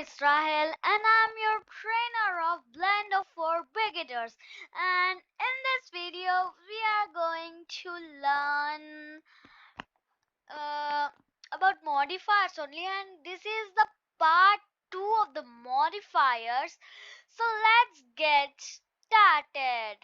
Israel and I'm your trainer of Blender for beginners. And in this video, we are going to learn uh, about modifiers only, and this is the part 2 of the modifiers. So let's get started.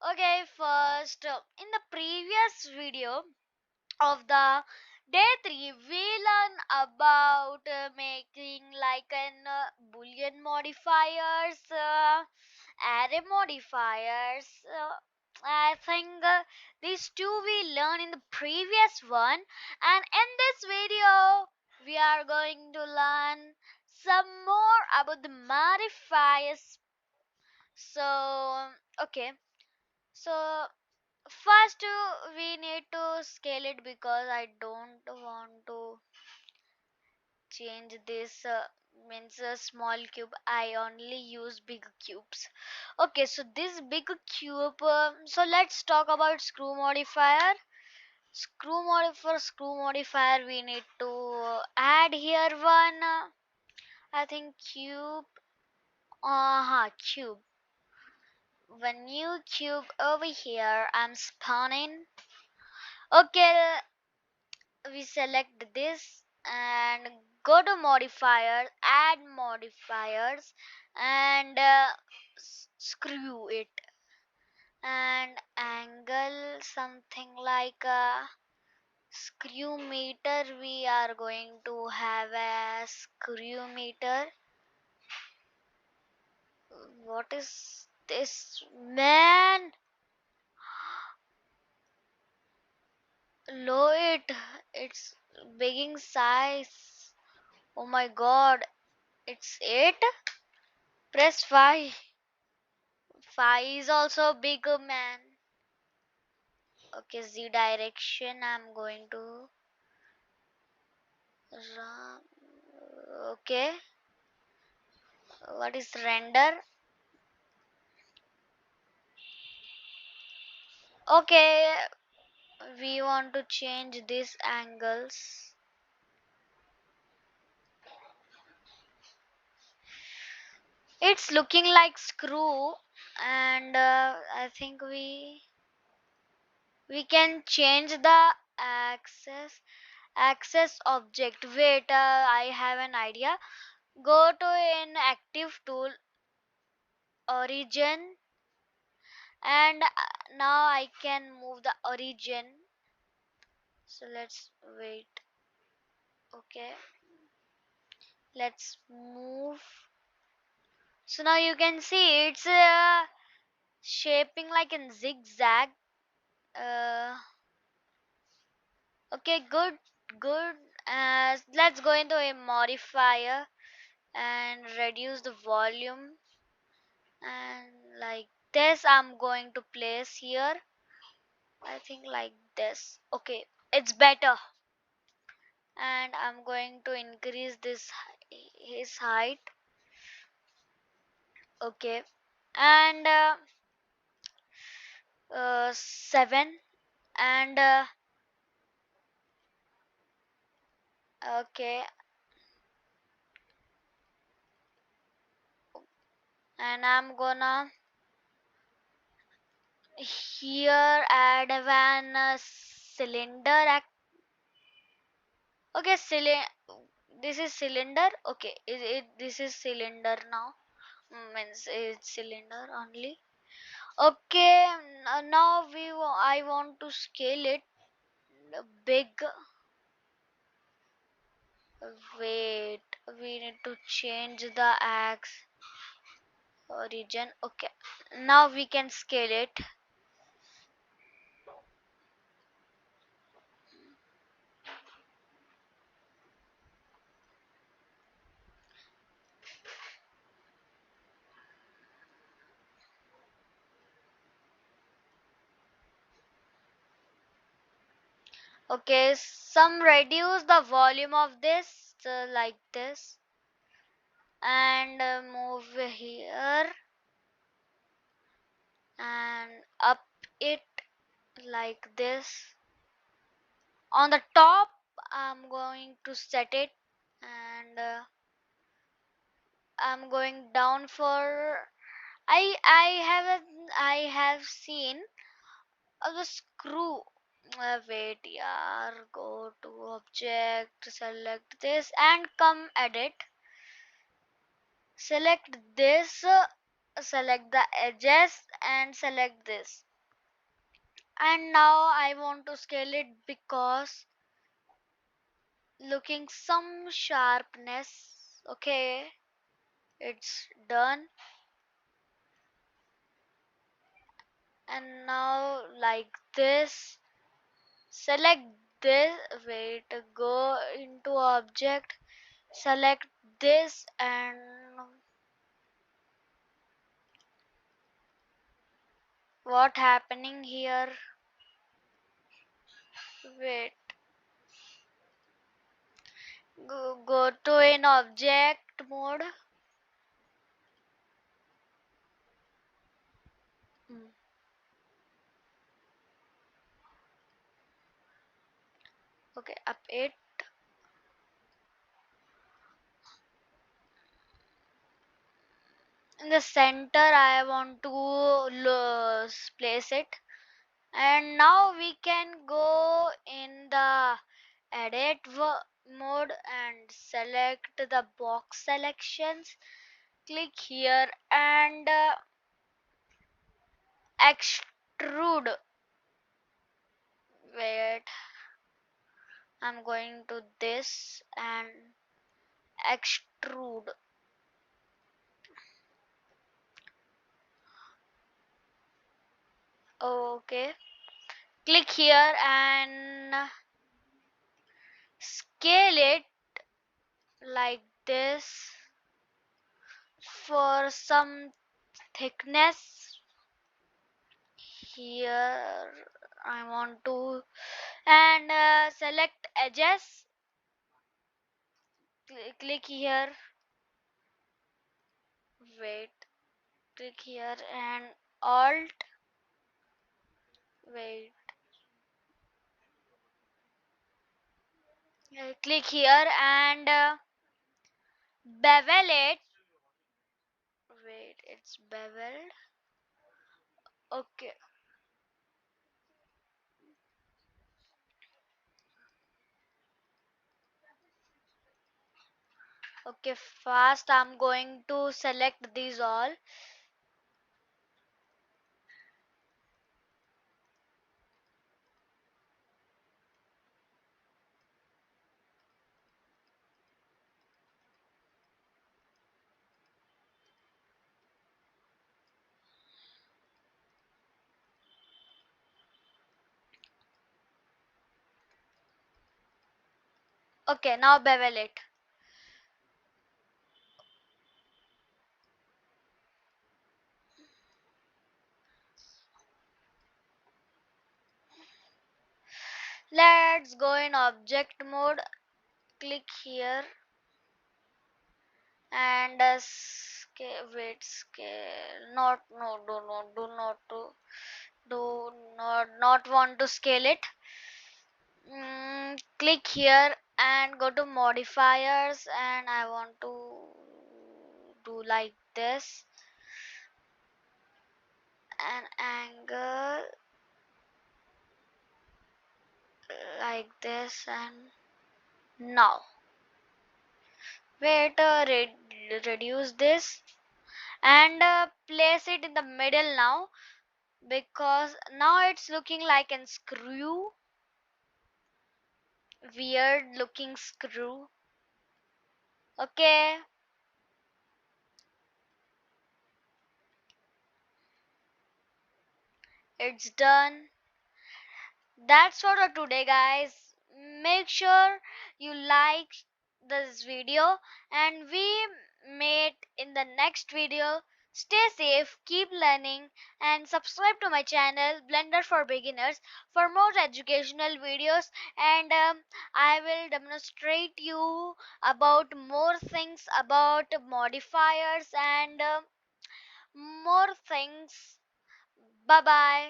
Okay, first, in the previous video of the day 3 we learn about making like an boolean modifiers, array modifiers. I think these two we learned in the previous one, and in this video we are going to learn some more about the modifiers. So okay, so first, we need to scale it because I don't want to change this. Means a small cube. I only use big cubes. Okay, so this big cube. So let's talk about screw modifier. Screw modifier, we need to add here one. I think cube. Cube. One new cube over here. I'm spawning. Okay, we select this and go to modifier, add modifiers, and screw it, and angle something like a screw meter. We are going to have a screw meter. What is this, man? Low it, it's big in size. Oh my god, it's 8. Press 5. 5 is also bigger, man. Okay, Z direction. I'm going to run. Okay, what is render? Okay, we want to change these angles. It's looking like screw, and I think we can change the access object. Wait, I have an idea. Go to an active tool, origin, and now I can move the origin. So let's wait. Okay, let's move. So now you can see it's shaping like in zigzag. uh, okay, good. Let's go into a modifier and reduce the volume, and like this I'm going to place here. I think like this. Okay, it's better. And I'm going to increase this his height. Okay, and 7, and okay, and I'm gonna here add one cylinder. Okay, this is cylinder. Okay, this is cylinder now. Means it's cylinder only. Okay, now I want to scale it big. Wait, we need to change the axe origin. Okay, now we can scale it. Okay, some reduce the volume of this, like this, and move here and up it like this. On the top, I'm going to set it, and I'm going down for I have seen the screw. Wait, yeah. Go to object, select this, and come edit. Select this, select the edges, and select this. And now I want to scale it because looking some sharpness. Okay, it's done. And now like this, select this. Wait, go into object, select this, and what happening here? Wait, go to in object mode. Hmm. Okay, up it. In the center I want to place it. And now we can go in the edit mode and select the box selections. Click here and extrude. Wait, I'm going to this and extrude. Okay, click here and scale it like this for some thickness. Here I want to and select edges. Click here. Wait, click here and alt. Wait, click here and bevel it. Wait, it's beveled. Okay, okay, fast. I'm going to select these all. Okay, now bevel it. Let's go in object mode. Click here and scale. Wait, scale. Not no. Do not want to scale it. Click here and go to modifiers and I want to do like this, an angle like this. And now wait, reduce this and place it in the middle now, because now it's looking like a screw, weird looking screw. Okay, it's done. That's all for today, guys. Make sure you like this video and we meet in the next video. Stay safe, keep learning, and subscribe to my channel Blender for Beginners for more educational videos. And I will demonstrate you about more things about modifiers and more things. Bye bye.